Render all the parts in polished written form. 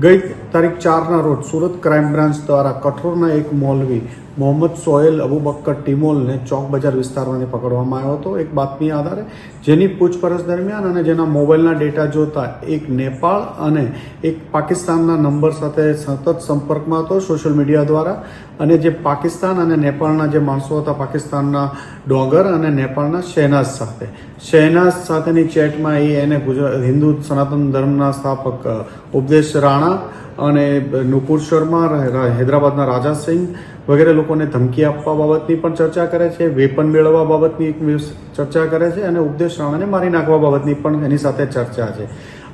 ગઈ તારીખ 4ના રોજ સુરત ક્રાઇમ બ્રાન્ચ દ્વારા કઠોરના એક મૌલવી મોહમ્મદ સોહેલ અબુબક્કર ટિમોલને ચોક બજાર વિસ્તારમાંથી પકડવામાં આવ્યો હતો એક બાતમી આધારે, જેની પૂછપરછ દરમિયાન અને જેના મોબાઈલના ડેટા જોતા એક નેપાળ અને એક પાકિસ્તાનના નંબર સાથે સતત સંપર્કમાં હતો સોશિયલ મીડિયા દ્વારા. અને જે પાકિસ્તાન અને નેપાળના જે માણસો હતા, પાકિસ્તાનના ડોગર અને નેપાળના શહેનાઝ સાથેની ચેટમાં એને હિન્દુ સનાતન ધર્મના સ્થાપક ઉપદેશ રાણા અને નુપુર શર્મા, હૈદરાબાદના રાજા સિંહ વગેરે લોકોને ધમકી આપવા બાબતની પણ ચર્ચા કરે છે, વેપન મેળવવા બાબતની ચર્ચા કરે છે અને ઉપદેશ રાણાને મારી નાખવા બાબતની પણ એની સાથે ચર્ચા છે.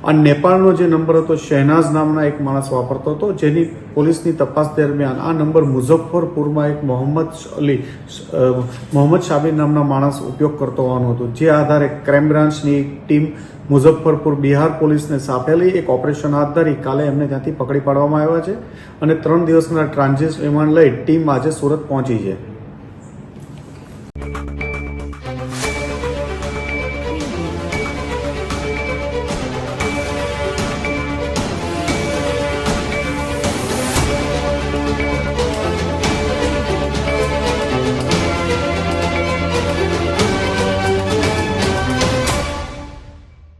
આ નેપાળનો જે નંબર હતો શહેનાઝ નામના એક માણસ વાપરતો હતો, જેની પોલીસની તપાસ દરમિયાન આ નંબર મુઝફ્ફરપુરમાં એક મોહમ્મદ શાબીર નામના માણસ ઉપયોગ કરતો હોવાનું હતું. જે આધારે ક્રાઇમ બ્રાન્ચની એક ટીમ મુઝફ્ફરપુર બિહાર પોલીસને સાપેલી એક ઓપરેશન હાથ ધરી કાલે એમને ત્યાંથી પકડી પાડવામાં આવ્યા છે અને 3 દિવસના ટ્રાન્ઝિટ રિમાન્ડ લઈ ટીમ આજે સુરત પહોંચી છે.